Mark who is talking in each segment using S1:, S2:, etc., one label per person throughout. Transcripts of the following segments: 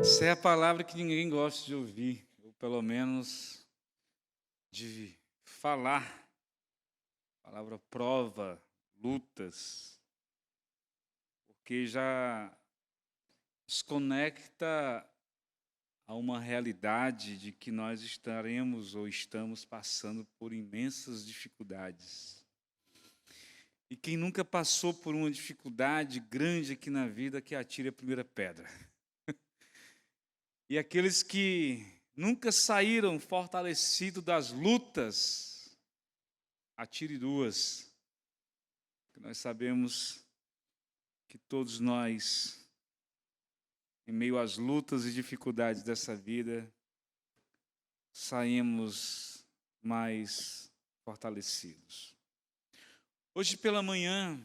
S1: Essa é a palavra que ninguém gosta de ouvir, ou pelo menos de falar. A palavra prova, lutas, porque já desconecta a uma realidade de que nós estaremos ou estamos passando por imensas dificuldades. E quem nunca passou por uma dificuldade grande aqui na vida, que atire a primeira pedra. E aqueles que nunca saíram fortalecidos das lutas, atire duas. Nós sabemos que todos nós, em meio às lutas e dificuldades dessa vida, saímos mais fortalecidos. Hoje pela manhã,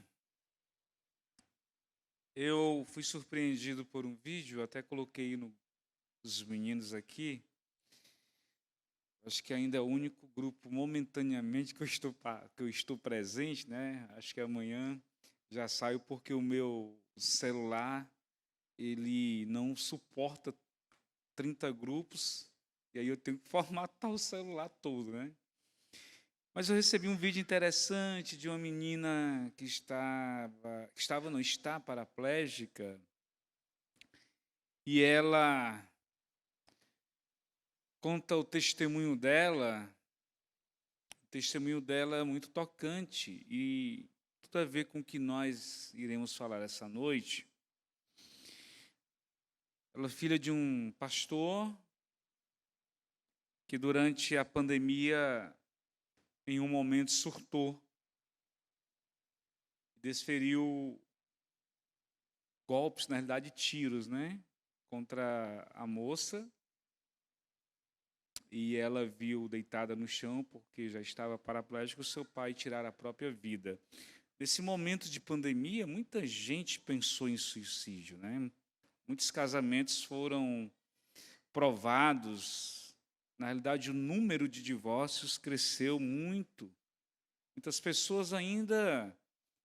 S1: eu fui surpreendido por um vídeo, até coloquei nos meninos aqui. Acho que ainda é o único grupo momentaneamente que eu estou presente, né? Acho que amanhã já saio porque o meu celular ele não suporta 30 grupos e aí eu tenho que formatar o celular todo, né? Mas eu recebi um vídeo interessante de uma menina que está paraplégica e ela conta o testemunho dela é muito tocante e tudo a ver com o que nós iremos falar essa noite. Ela é filha de um pastor que durante a pandemia, em um momento, surtou, desferiu golpes, na realidade tiros, né, contra a moça. E ela viu deitada no chão, porque já estava paraplégica, o seu pai tirar a própria vida. Nesse momento de pandemia, muita gente pensou em suicídio, né? Muitos casamentos foram provados. Na realidade, o número de divórcios cresceu muito. Muitas pessoas ainda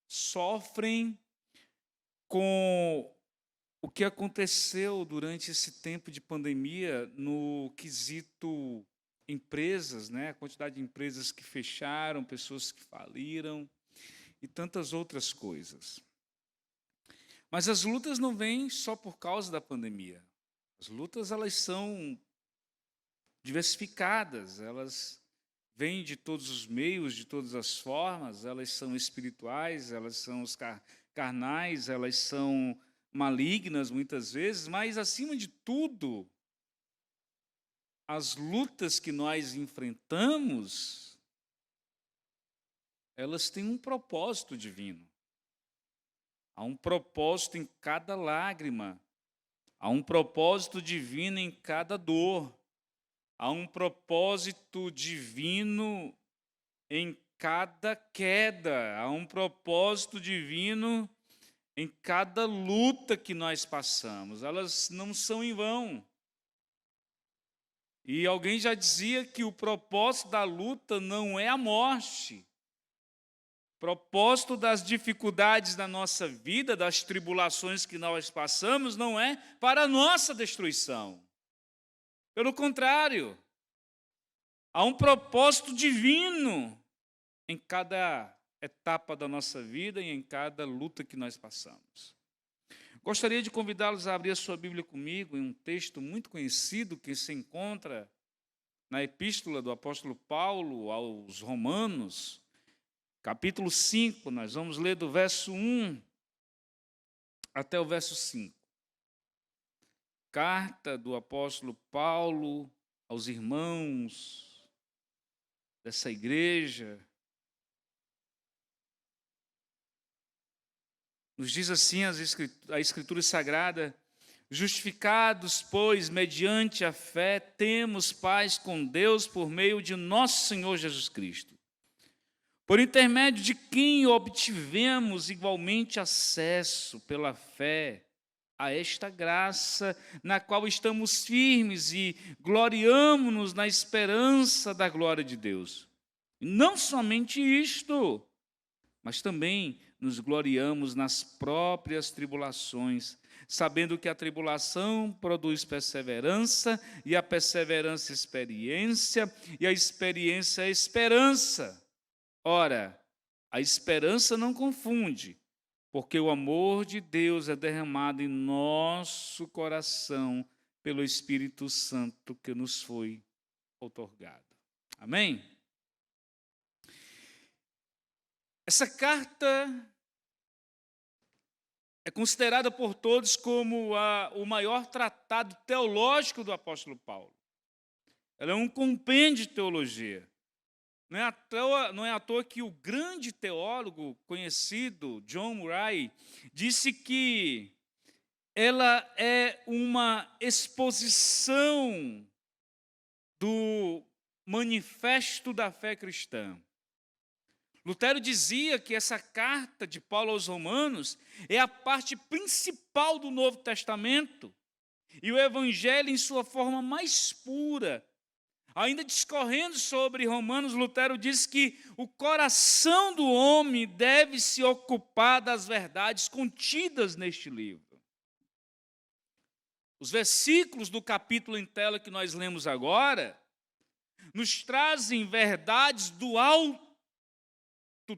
S1: sofrem com o que aconteceu durante esse tempo de pandemia no quesito empresas, né? A quantidade de empresas que fecharam, pessoas que faliram e tantas outras coisas. Mas as lutas não vêm só por causa da pandemia. As lutas, elas são diversificadas, elas vêm de todos os meios, de todas as formas, elas são espirituais, elas são carnais, elas são malignas muitas vezes, mas acima de tudo, as lutas que nós enfrentamos, elas têm um propósito divino. Há um propósito em cada lágrima, há um propósito divino em cada dor, há um propósito divino em cada queda, há um propósito divino em cada luta que nós passamos. Elas não são em vão. E alguém já dizia que o propósito da luta não é a morte. O propósito das dificuldades da nossa vida, das tribulações que nós passamos, não é para a nossa destruição. Pelo contrário, há um propósito divino em cada etapa da nossa vida e em cada luta que nós passamos. Gostaria de convidá-los a abrir a sua Bíblia comigo em um texto muito conhecido que se encontra na epístola do apóstolo Paulo aos Romanos, capítulo 5, nós vamos ler do verso 1 até o verso 5. Carta do apóstolo Paulo aos irmãos dessa igreja. Nos diz assim a Escritura Sagrada: justificados, pois, mediante a fé, temos paz com Deus por meio de nosso Senhor Jesus Cristo, por intermédio de quem obtivemos igualmente acesso pela fé a esta graça na qual estamos firmes e gloriamo-nos na esperança da glória de Deus. E não somente isto, mas também nos gloriamos nas próprias tribulações, sabendo que a tribulação produz perseverança, e a perseverança experiência, e a experiência esperança. Ora, a esperança não confunde, porque o amor de Deus é derramado em nosso coração pelo Espírito Santo que nos foi outorgado. Amém? Essa carta é considerada por todos como o maior tratado teológico do apóstolo Paulo. Ela é um compêndio de teologia. Não é à toa que o grande teólogo conhecido, John Murray, disse que ela é uma exposição do manifesto da fé cristã. Lutero dizia que essa carta de Paulo aos Romanos é a parte principal do Novo Testamento e o Evangelho em sua forma mais pura. Ainda discorrendo sobre Romanos, Lutero diz que o coração do homem deve se ocupar das verdades contidas neste livro. Os versículos do capítulo em tela que nós lemos agora nos trazem verdades do alto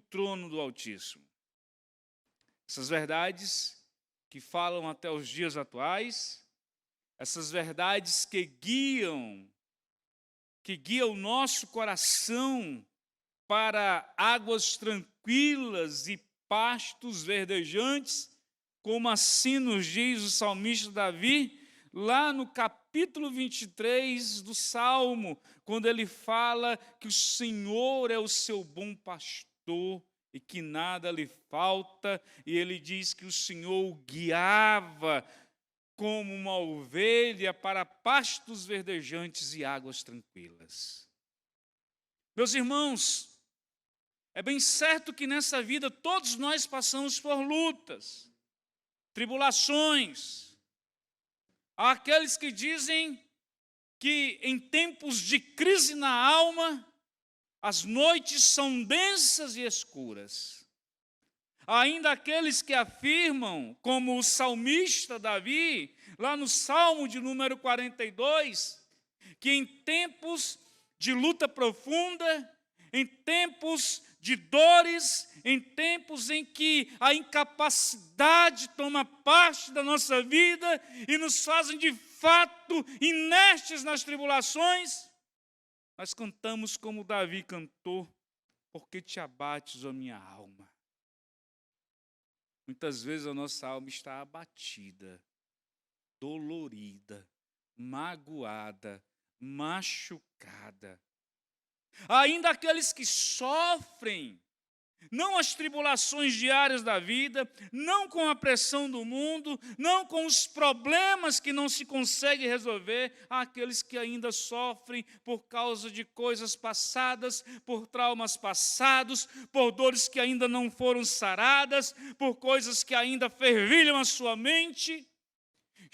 S1: trono do Altíssimo. Essas verdades que falam até os dias atuais, essas verdades que guiam o nosso coração para águas tranquilas e pastos verdejantes, como assim nos diz o salmista Davi, lá no capítulo 23 do Salmo, quando ele fala que o Senhor é o seu bom pastor e que nada lhe falta, e ele diz que o Senhor o guiava como uma ovelha para pastos verdejantes e águas tranquilas. Meus irmãos, é bem certo que nessa vida todos nós passamos por lutas, tribulações. Há aqueles que dizem que em tempos de crise na alma, as noites são densas e escuras. Há ainda aqueles que afirmam, como o salmista Davi, lá no Salmo de número 42, que em tempos de luta profunda, em tempos de dores, em tempos em que a incapacidade toma parte da nossa vida e nos fazem de fato inertes nas tribulações, nós cantamos como Davi cantou: porque te abates, ó minha alma. Muitas vezes a nossa alma está abatida, dolorida, magoada, machucada. Ainda aqueles que sofrem, não as tribulações diárias da vida, não com a pressão do mundo, não com os problemas que não se consegue resolver, há aqueles que ainda sofrem por causa de coisas passadas, por traumas passados, por dores que ainda não foram saradas, por coisas que ainda fervilham a sua mente.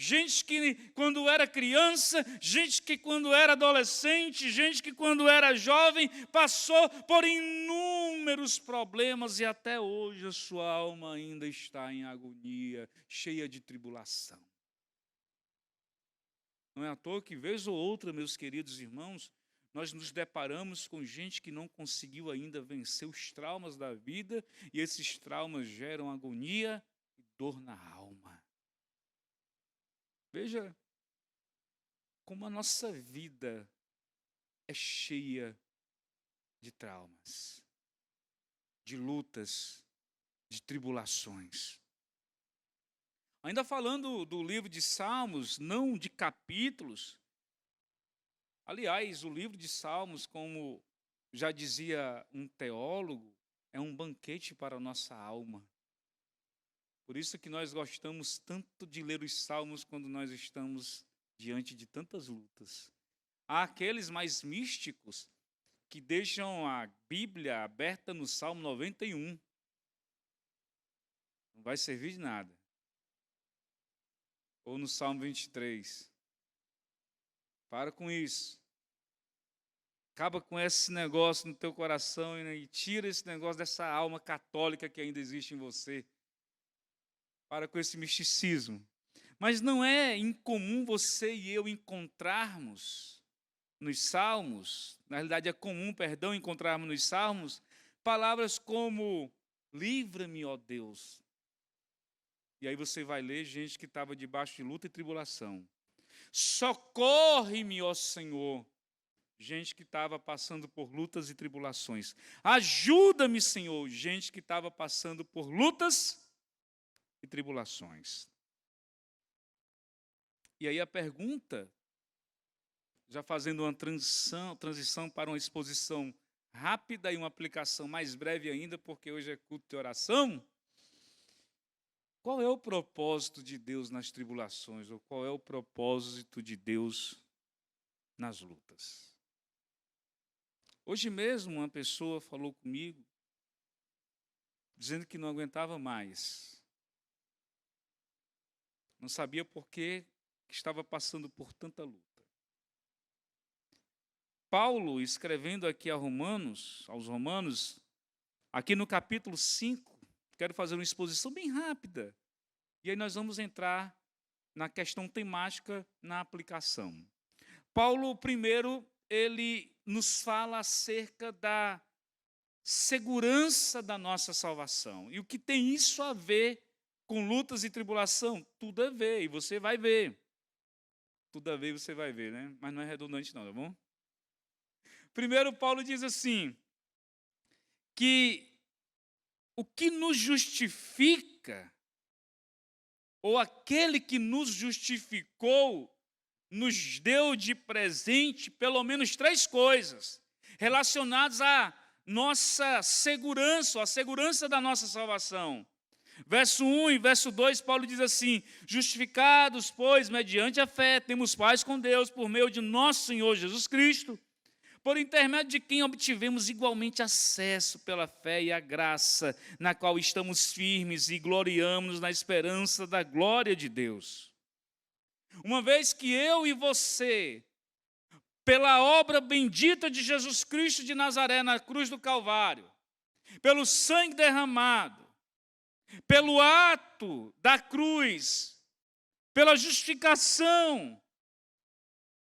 S1: Gente que quando era criança, gente que quando era adolescente, gente que quando era jovem, passou por inúmeros problemas e até hoje a sua alma ainda está em agonia, cheia de tribulação. Não é à toa que, vez ou outra, meus queridos irmãos, nós nos deparamos com gente que não conseguiu ainda vencer os traumas da vida e esses traumas geram agonia e dor na alma. Veja como a nossa vida é cheia de traumas, de lutas, de tribulações. Ainda falando do livro de Salmos, não de capítulos. Aliás, o livro de Salmos, como já dizia um teólogo, é um banquete para a nossa alma. Por isso que nós gostamos tanto de ler os salmos quando nós estamos diante de tantas lutas. Há aqueles mais místicos que deixam a Bíblia aberta no Salmo 91. Não vai servir de nada. Ou no Salmo 23. Para com isso. Acaba com esse negócio no teu coração e tira esse negócio dessa alma católica que ainda existe em você. Para com esse misticismo. Mas não é incomum você e eu encontrarmos nos Salmos, na realidade é comum, perdão, encontrarmos nos Salmos, palavras como, livra-me, ó Deus. E aí você vai ler gente que estava debaixo de luta e tribulação. Socorre-me, ó Senhor. Gente que estava passando por lutas e tribulações. Ajuda-me, Senhor. Gente que estava passando por lutas e tribulações. E aí a pergunta, já fazendo uma transição para uma exposição rápida e uma aplicação mais breve ainda, porque hoje é culto de oração. Qual é o propósito de Deus nas tribulações? Ou qual é o propósito de Deus nas lutas? Hoje mesmo uma pessoa falou comigo, dizendo que não aguentava mais. Não sabia por que estava passando por tanta luta. Paulo, escrevendo aqui aos Romanos, aqui no capítulo 5, quero fazer uma exposição bem rápida. E aí nós vamos entrar na questão temática, na aplicação. Paulo, primeiro, ele nos fala acerca da segurança da nossa salvação. E o que tem isso a ver com lutas e tribulação? Tudo a ver, e você vai ver. Tudo a ver, você vai ver, né? Mas não é redundante não, tá bom? Primeiro, Paulo diz assim, que o que nos justifica, ou aquele que nos justificou, nos deu de presente pelo menos 3 coisas relacionadas à nossa segurança, ou à segurança da nossa salvação. Verso 1 e verso 2, Paulo diz assim, justificados, pois, mediante a fé, temos paz com Deus por meio de nosso Senhor Jesus Cristo, por intermédio de quem obtivemos igualmente acesso pela fé e a graça, na qual estamos firmes e gloriamos na esperança da glória de Deus. Uma vez que eu e você, pela obra bendita de Jesus Cristo de Nazaré na cruz do Calvário, pelo sangue derramado, pelo ato da cruz, pela justificação,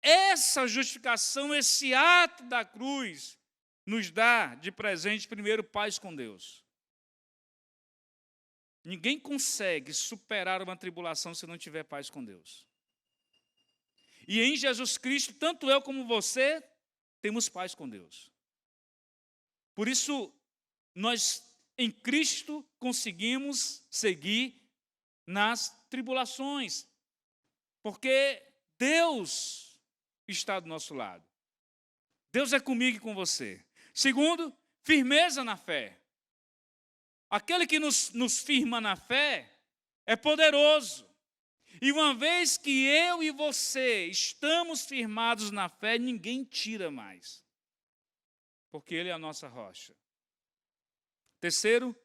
S1: essa justificação, esse ato da cruz, nos dá de presente primeiro paz com Deus. Ninguém consegue superar uma tribulação se não tiver paz com Deus. E em Jesus Cristo, tanto eu como você, temos paz com Deus. Por isso, nós em Cristo conseguimos seguir nas tribulações. Porque Deus está do nosso lado. Deus é comigo e com você. Segundo, firmeza na fé. Aquele que nos firma na fé é poderoso. E uma vez que eu e você estamos firmados na fé, ninguém tira mais. Porque Ele é a nossa rocha. Terceiro,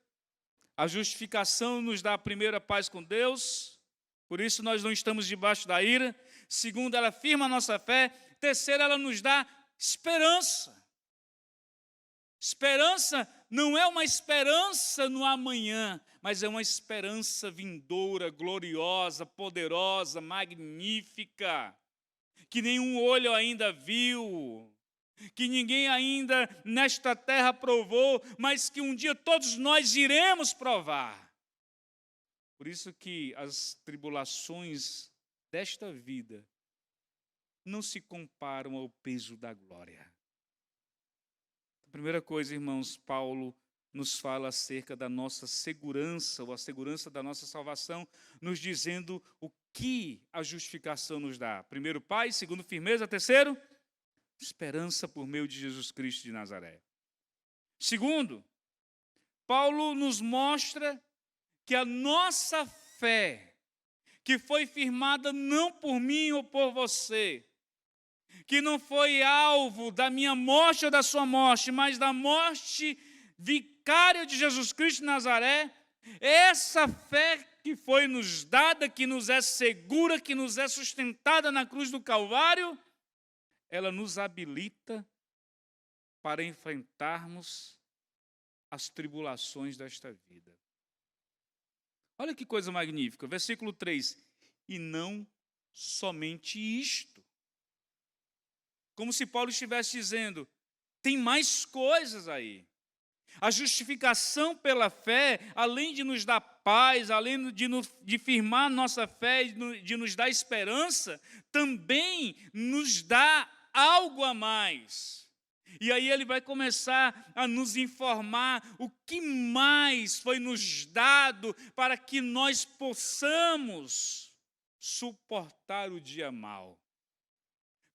S1: a justificação nos dá a primeira paz com Deus. Por isso nós não estamos debaixo da ira. Segundo, ela firma a nossa fé. Terceiro, ela nos dá esperança. Esperança não é uma esperança no amanhã, mas é uma esperança vindoura, gloriosa, poderosa, magnífica, que nenhum olho ainda viu, que ninguém ainda nesta terra provou, mas que um dia todos nós iremos provar. Por isso que as tribulações desta vida não se comparam ao peso da glória. A primeira coisa, irmãos, Paulo nos fala acerca da nossa segurança, ou a segurança da nossa salvação, nos dizendo o que a justificação nos dá. Primeiro, paz. Segundo, firmeza. Terceiro, esperança por meio de Jesus Cristo de Nazaré. Segundo, Paulo nos mostra que a nossa fé, que foi firmada não por mim ou por você, que não foi alvo da minha morte ou da sua morte, mas da morte vicária de Jesus Cristo de Nazaré, essa fé que foi nos dada, que nos é segura, que nos é sustentada na cruz do Calvário, ela nos habilita para enfrentarmos as tribulações desta vida. Olha que coisa magnífica, versículo 3. E não somente isto. Como se Paulo estivesse dizendo, tem mais coisas aí. A justificação pela fé, além de nos dar paz, além de firmar nossa fé, de nos dar esperança, também nos dá algo a mais. E aí ele vai começar a nos informar o que mais foi nos dado para que nós possamos suportar o dia mau.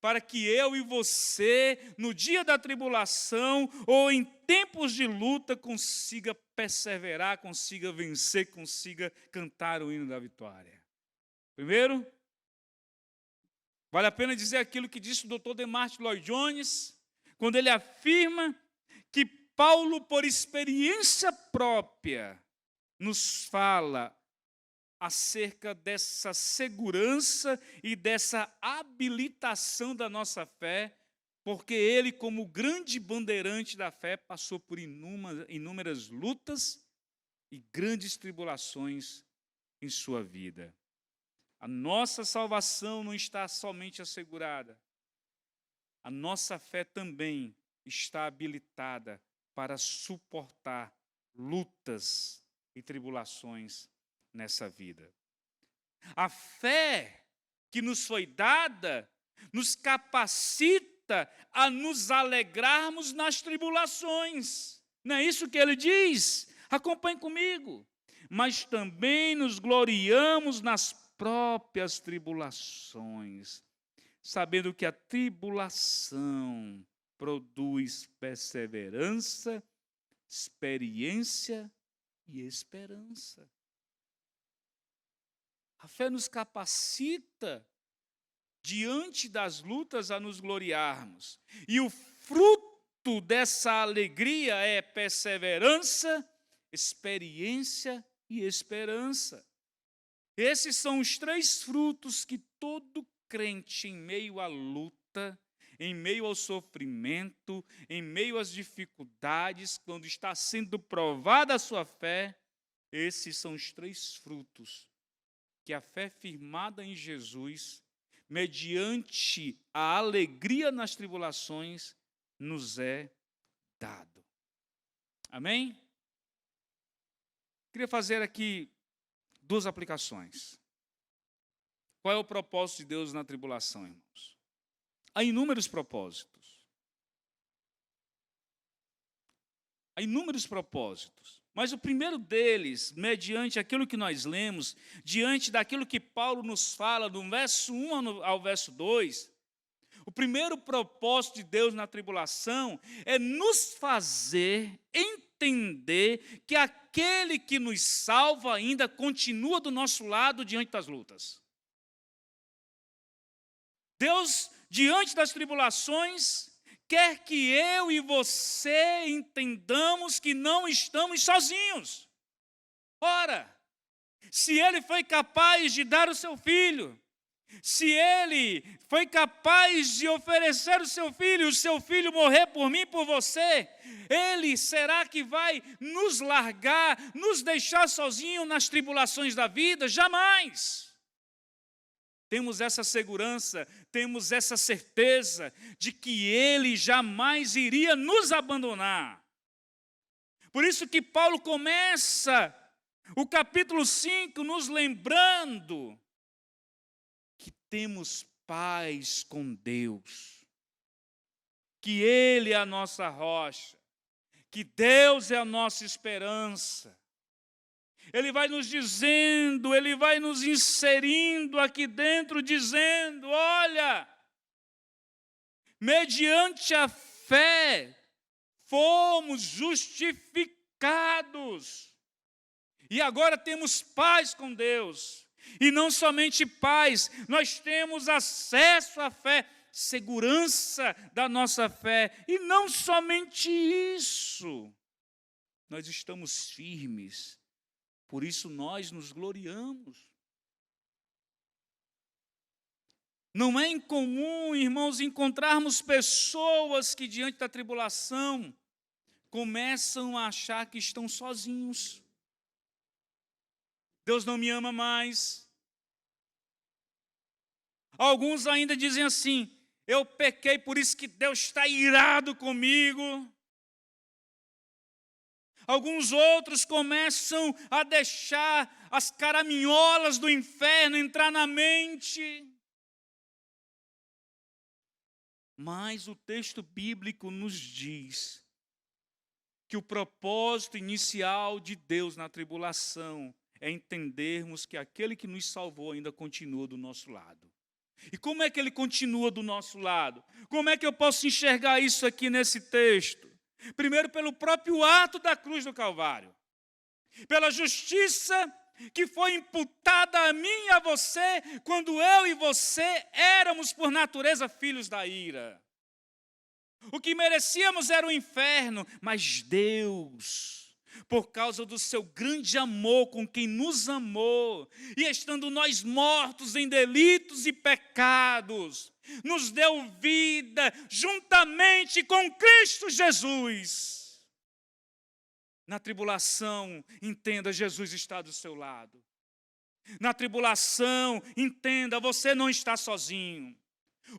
S1: Para que eu e você, no dia da tribulação ou em tempos de luta, consiga perseverar, consiga vencer, consiga cantar o hino da vitória. Primeiro, vale a pena dizer aquilo que disse o Dr. DeMartino Lloyd Jones, quando ele afirma que Paulo, por experiência própria, nos fala acerca dessa segurança e dessa habilitação da nossa fé, porque ele, como grande bandeirante da fé, passou por inúmeras lutas e grandes tribulações em sua vida. A nossa salvação não está somente assegurada, a nossa fé também está habilitada para suportar lutas e tribulações nessa vida. A fé que nos foi dada nos capacita a nos alegrarmos nas tribulações. Não é isso que ele diz? Acompanhe comigo. Mas também nos gloriamos nas próprias tribulações, sabendo que a tribulação produz perseverança, experiência e esperança. A fé nos capacita, diante das lutas, a nos gloriarmos. E o fruto dessa alegria é perseverança, experiência e esperança. Esses são os 3 frutos que todo crente, em meio à luta, em meio ao sofrimento, em meio às dificuldades, quando está sendo provada a sua fé, esses são os 3 frutos que a fé firmada em Jesus, mediante a alegria nas tribulações, nos é dado. Amém? Queria fazer aqui 2 aplicações. Qual é o propósito de Deus na tribulação, irmãos? Há inúmeros propósitos. Há inúmeros propósitos. Mas o primeiro deles, mediante aquilo que nós lemos, diante daquilo que Paulo nos fala, do verso 1 ao verso 2, o primeiro propósito de Deus na tribulação é nos fazer entender que aquele que nos salva ainda continua do nosso lado diante das lutas. Deus, diante das tribulações, quer que eu e você entendamos que não estamos sozinhos. Ora, se Ele foi capaz de dar o seu Filho, se Ele foi capaz de oferecer o seu Filho morrer por mim e por você, Ele será que vai nos largar, nos deixar sozinhos nas tribulações da vida? Jamais! Temos essa segurança, temos essa certeza de que Ele jamais iria nos abandonar. Por isso que Paulo começa o capítulo 5 nos lembrando que temos paz com Deus, que Ele é a nossa rocha, que Deus é a nossa esperança. Ele vai nos dizendo, Ele vai nos inserindo aqui dentro, dizendo, olha, mediante a fé, fomos justificados. E agora temos paz com Deus. E não somente paz, nós temos acesso à fé, segurança da nossa fé. E não somente isso, nós estamos firmes. Por isso nós nos gloriamos. Não é incomum, irmãos, encontrarmos pessoas que diante da tribulação começam a achar que estão sozinhos. Deus não me ama mais. Alguns ainda dizem assim: eu pequei, por isso que Deus está irado comigo. Alguns outros começam a deixar as caraminholas do inferno entrar na mente. Mas o texto bíblico nos diz que o propósito inicial de Deus na tribulação é entendermos que aquele que nos salvou ainda continua do nosso lado. E como é que ele continua do nosso lado? Como é que eu posso enxergar isso aqui nesse texto? Primeiro, pelo próprio ato da cruz do Calvário. Pela justiça que foi imputada a mim e a você, quando eu e você éramos, por natureza, filhos da ira. O que merecíamos era o inferno, mas Deus, por causa do seu grande amor com quem nos amou, e estando nós mortos em delitos e pecados, nos deu vida juntamente com Cristo Jesus. Na tribulação, entenda, Jesus está do seu lado. Na tribulação, entenda, você não está sozinho.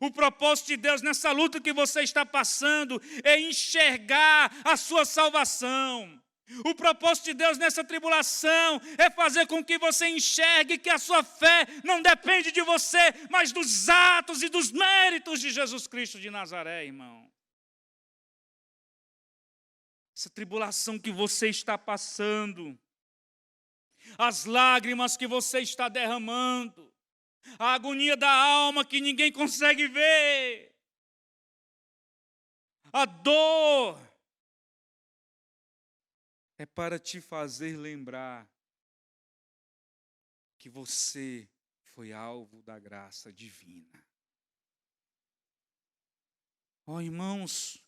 S1: O propósito de Deus nessa luta que você está passando é enxergar a sua salvação. O propósito de Deus nessa tribulação é fazer com que você enxergue que a sua fé não depende de você, mas dos atos e dos méritos de Jesus Cristo de Nazaré, irmão. Essa tribulação que você está passando, as lágrimas que você está derramando, a agonia da alma que ninguém consegue ver, a dor, é para te fazer lembrar que você foi alvo da graça divina. Ó, irmãos,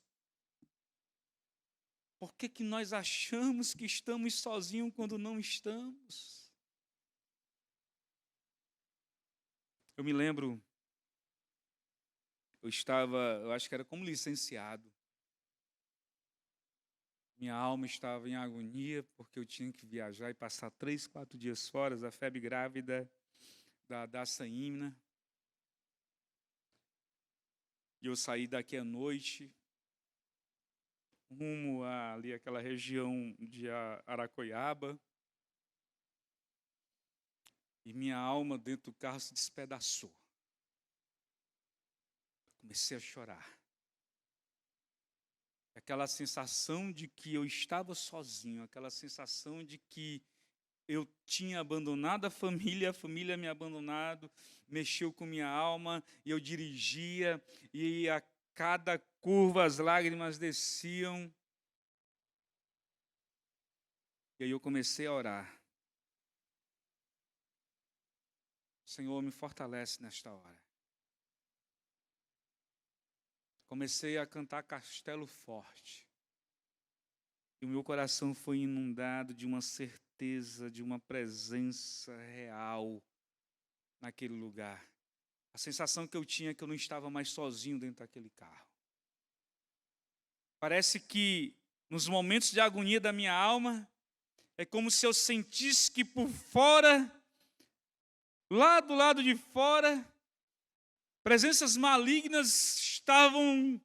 S1: por que nós achamos que estamos sozinhos quando não estamos? Eu me lembro, eu acho que era como licenciado. Minha alma estava em agonia, porque eu tinha que viajar e passar 3, 4 dias fora, a febre grávida da Saína. E eu saí daqui à noite, rumo ali àquela região de Aracoiaba. E minha alma dentro do carro se despedaçou. Comecei a chorar. Aquela sensação de que eu estava sozinho, aquela sensação de que eu tinha abandonado a família me abandonado, mexeu com minha alma, e eu dirigia, e a cada curva as lágrimas desciam. E aí eu comecei a orar. Senhor, me fortalece nesta hora. Comecei a cantar Castelo Forte. E o meu coração foi inundado de uma certeza, de uma presença real naquele lugar. A sensação que eu tinha é que eu não estava mais sozinho dentro daquele carro. Parece que nos momentos de agonia da minha alma, é como se eu sentisse que por fora, lá do lado de fora, presenças malignas estavam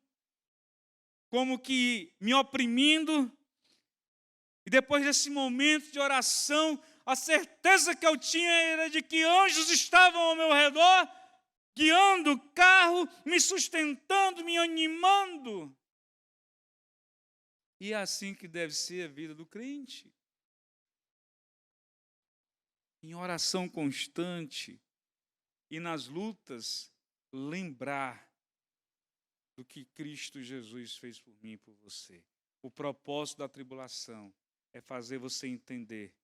S1: como que me oprimindo. E depois desse momento de oração, a certeza que eu tinha era de que anjos estavam ao meu redor, guiando o carro, me sustentando, me animando. E é assim que deve ser a vida do crente. Em oração constante e nas lutas, lembrar do que Cristo Jesus fez por mim e por você. O propósito da tribulação é fazer você entender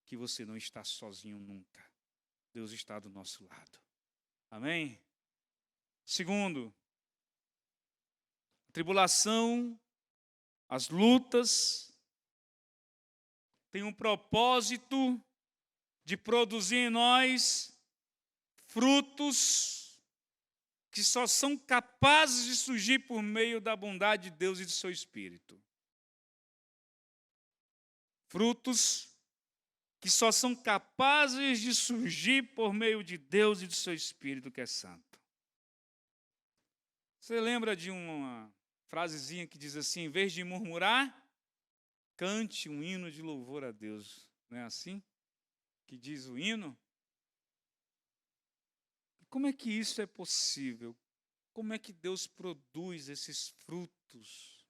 S1: que você não está sozinho nunca. Deus está do nosso lado. Amém? Segundo, a tribulação, as lutas, têm um propósito de produzir em nós frutos que só são capazes de surgir por meio da bondade de Deus e do seu Espírito. Frutos que só são capazes de surgir por meio de Deus e do seu Espírito, que é santo. Você lembra de uma frasezinha que diz assim: em vez de murmurar, cante um hino de louvor a Deus. Não é assim que diz o hino? Como é que isso é possível? Como é que Deus produz esses frutos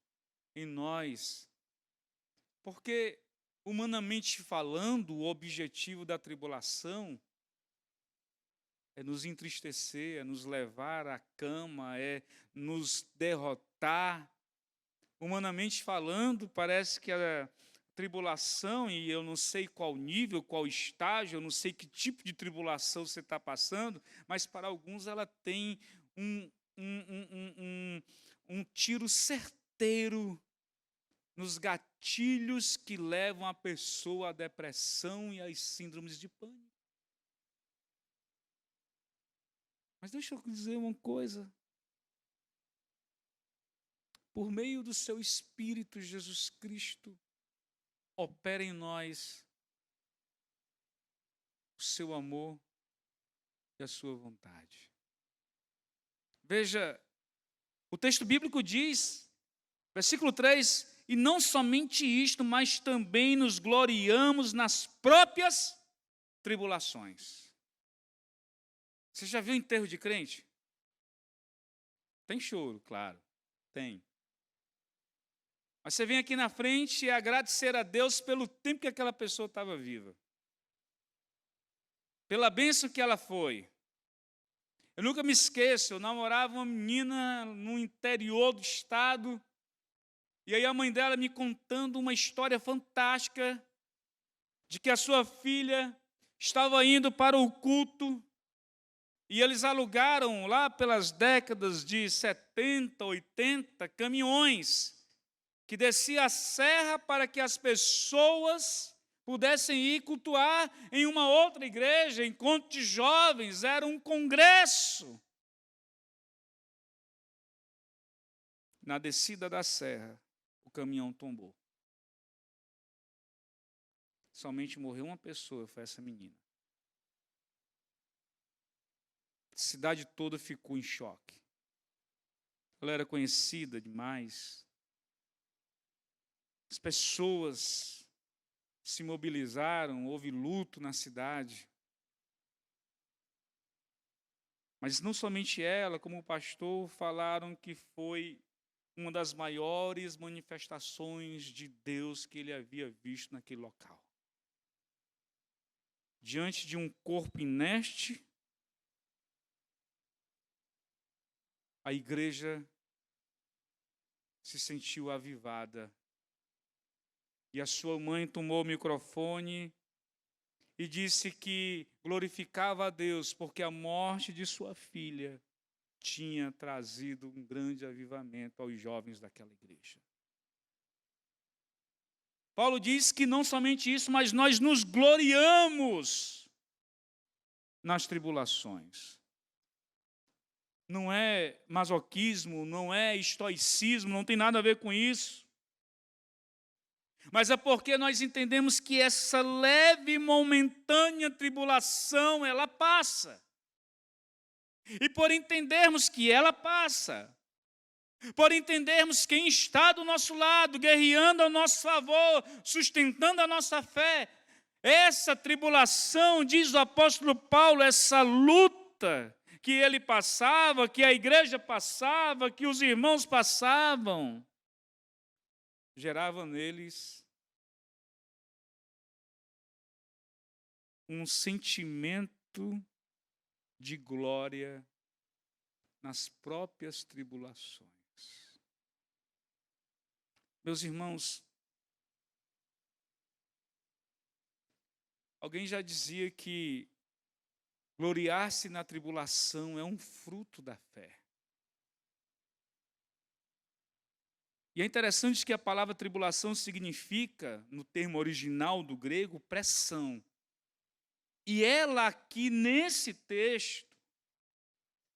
S1: em nós? Porque, humanamente falando, o objetivo da tribulação é nos entristecer, é nos levar à cama, é nos derrotar. Humanamente falando, parece que a tribulação, e eu não sei qual nível, qual estágio, eu não sei que tipo de tribulação você está passando, mas para alguns ela tem um tiro certeiro nos gatilhos que levam a pessoa à depressão e às síndromes de pânico. Mas deixa eu dizer uma coisa. Por meio do seu Espírito, Jesus Cristo opera em nós o seu amor e a sua vontade. Veja, o texto bíblico diz, versículo 3, e não somente isto, mas também nos gloriamos nas próprias tribulações. Você já viu enterro de crente? Tem choro, claro, tem. Mas você vem aqui na frente e agradecer a Deus pelo tempo que aquela pessoa estava viva. Pela bênção que ela foi. Eu nunca me esqueço, eu namorava uma menina no interior do estado, e aí a mãe dela me contando uma história fantástica de que a sua filha estava indo para o culto, e eles alugaram lá pelas décadas de 70, 80, caminhões que descia a serra para que as pessoas pudessem ir cultuar em uma outra igreja, encontro de jovens, era um congresso. Na descida da serra, o caminhão tombou. Somente morreu uma pessoa, foi essa menina. A cidade toda ficou em choque. Ela era conhecida demais. As pessoas se mobilizaram, houve luto na cidade. Mas não somente ela, como o pastor, falaram que foi uma das maiores manifestações de Deus que ele havia visto naquele local. Diante de um corpo inerte, a igreja se sentiu avivada. E a sua mãe tomou o microfone e disse que glorificava a Deus porque a morte de sua filha tinha trazido um grande avivamento aos jovens daquela igreja. Paulo diz que não somente isso, mas nós nos gloriamos nas tribulações. Não é masoquismo, não é estoicismo, não tem nada a ver com isso. Mas é porque nós entendemos que essa leve e momentânea tribulação, ela passa. E por entendermos que ela passa, por entendermos quem está do nosso lado, guerreando ao nosso favor, sustentando a nossa fé, essa tribulação, diz o apóstolo Paulo, essa luta que ele passava, que a igreja passava, que os irmãos passavam, gerava neles um sentimento de glória nas próprias tribulações. Meus irmãos, alguém já dizia que gloriar-se na tribulação é um fruto da fé. E é interessante que a palavra tribulação significa, no termo original do grego, pressão. E ela aqui nesse texto,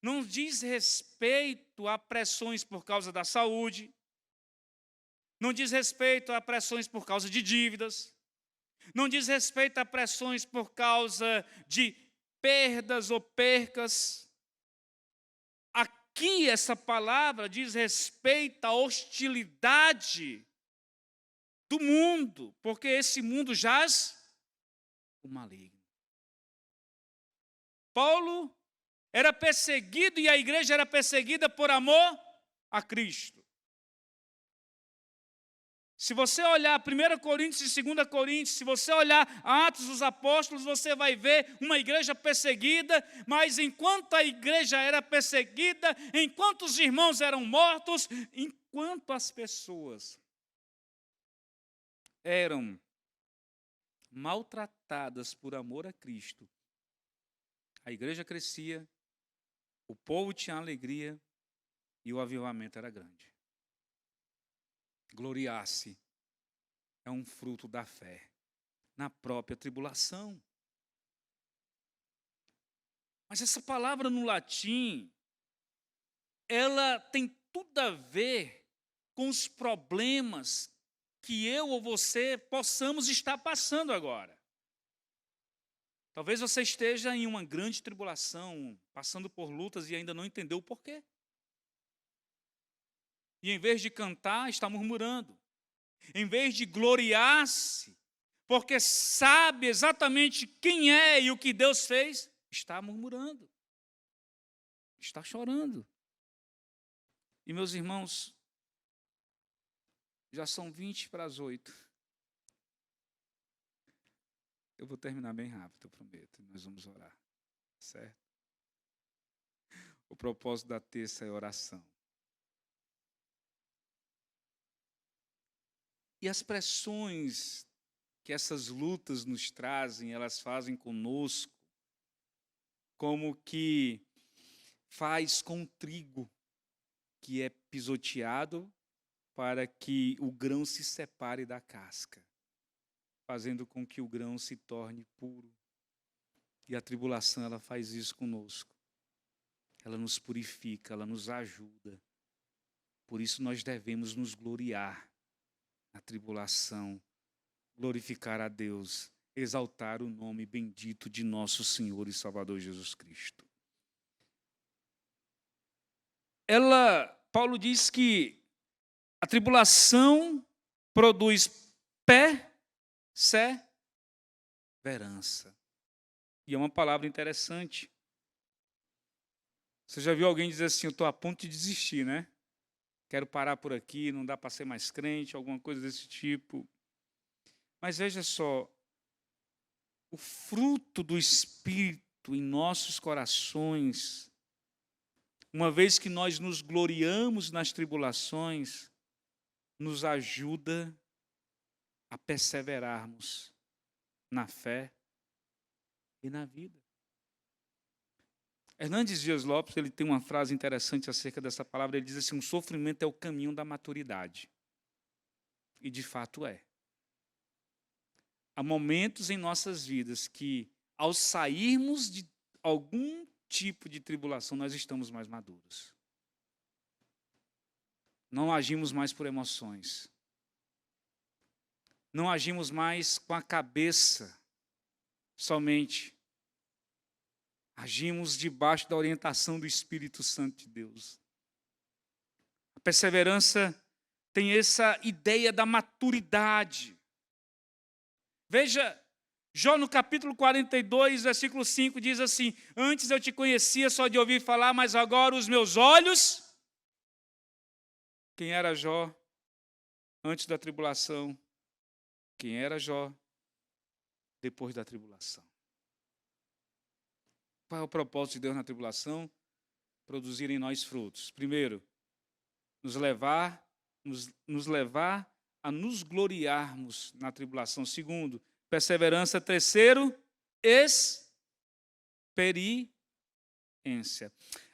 S1: não diz respeito a pressões por causa da saúde, não diz respeito a pressões por causa de dívidas, não diz respeito a pressões por causa de perdas ou percas. Aqui essa palavra diz respeito à hostilidade do mundo, porque esse mundo jaz o maligno. Paulo era perseguido e a igreja era perseguida por amor a Cristo. Se você olhar 1 Coríntios e 2 Coríntios, se você olhar Atos dos Apóstolos, você vai ver uma igreja perseguida, mas enquanto a igreja era perseguida, enquanto os irmãos eram mortos, enquanto as pessoas eram maltratadas por amor a Cristo, a igreja crescia, o povo tinha alegria e o avivamento era grande. Gloriar-se é um fruto da fé na própria tribulação. Mas essa palavra no latim, ela tem tudo a ver com os problemas que eu ou você possamos estar passando agora. Talvez você esteja em uma grande tribulação, passando por lutas e ainda não entendeu o porquê. E em vez de cantar, está murmurando. Em vez de gloriar-se, porque sabe exatamente quem é e o que Deus fez, está murmurando. Está chorando. E meus irmãos, já são 7:20. Eu vou terminar bem rápido, eu prometo. Nós vamos orar, certo? O propósito da terça é oração. E as pressões que essas lutas nos trazem, elas fazem conosco, como que faz com o trigo que é pisoteado para que o grão se separe da casca, fazendo com que o grão se torne puro. E a tribulação, ela faz isso conosco. Ela nos purifica, ela nos ajuda. Por isso nós devemos nos gloriar na tribulação, glorificar a Deus, exaltar o nome bendito de nosso Senhor e Salvador Jesus Cristo. Paulo diz que a tribulação produz perseverança. E é uma palavra interessante. Você já viu alguém dizer assim, eu estou a ponto de desistir, né? Quero parar por aqui, não dá para ser mais crente, alguma coisa desse tipo. Mas veja só, o fruto do Espírito em nossos corações, uma vez que nós nos gloriamos nas tribulações, nos ajuda a perseverarmos na fé e na vida. Hernandes Dias Lopes, ele tem uma frase interessante acerca dessa palavra, ele diz assim, o sofrimento é o caminho da maturidade. E de fato é. Há momentos em nossas vidas que, ao sairmos de algum tipo de tribulação, nós estamos mais maduros. Não agimos mais por emoções. Não agimos mais com a cabeça somente. Agimos debaixo da orientação do Espírito Santo de Deus. A perseverança tem essa ideia da maturidade. Veja, Jó no capítulo 42, versículo 5, diz assim, antes eu te conhecia só de ouvir falar, mas agora os meus olhos... Quem era Jó antes da tribulação? Quem era Jó depois da tribulação? Qual é o propósito de Deus na tribulação? Produzir em nós frutos. Primeiro, nos levar a nos gloriarmos na tribulação. Segundo, perseverança. Terceiro, experiência.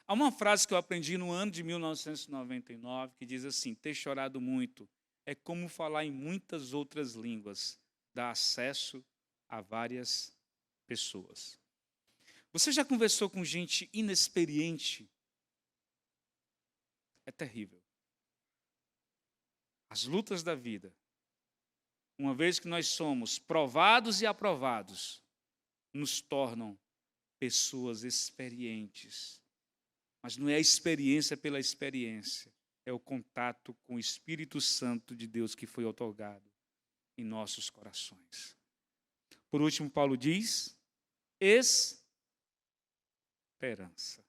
S1: Há uma frase que eu aprendi no ano de 1999 que diz assim, ter chorado muito é como falar em muitas outras línguas, dá acesso a várias pessoas. Você já conversou com gente inexperiente é terrível. As lutas da vida, uma vez que nós somos provados e aprovados, nos tornam pessoas experientes. Mas não é a experiência pela experiência, é o contato com o Espírito Santo de Deus que foi otorgado em nossos corações. Por último, Paulo diz, esperança.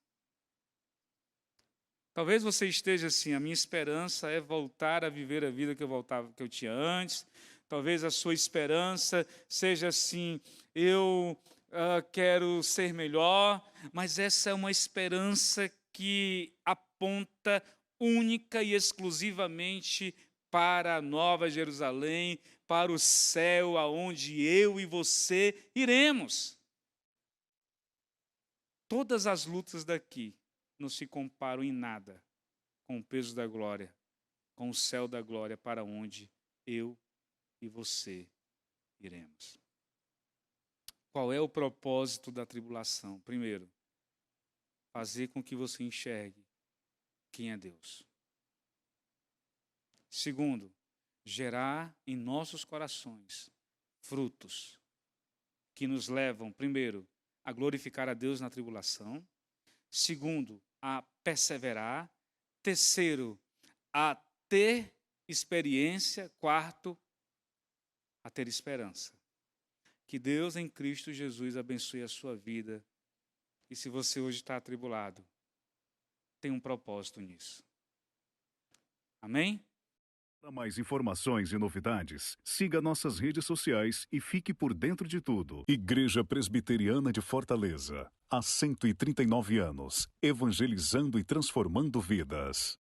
S1: Talvez você esteja assim, a minha esperança é voltar a viver a vida que eu tinha antes. Talvez a sua esperança seja assim, eu quero ser melhor, mas essa é uma esperança que aponta única e exclusivamente para a Nova Jerusalém, para o céu, aonde eu e você iremos. Todas as lutas daqui não se comparam em nada com o peso da glória, com o céu da glória para onde eu e você iremos. Qual é o propósito da tribulação? Primeiro, fazer com que você enxergue quem é Deus. Segundo, gerar em nossos corações frutos que nos levam, primeiro, a glorificar a Deus na tribulação. Segundo, a perseverar. Terceiro, a ter experiência. Quarto, a ter esperança. Que Deus em Cristo Jesus abençoe a sua vida. E se você hoje está atribulado, tem um propósito nisso. Amém?
S2: Para mais informações e novidades, siga nossas redes sociais e fique por dentro de tudo. Igreja Presbiteriana de Fortaleza, há 139 anos, evangelizando e transformando vidas.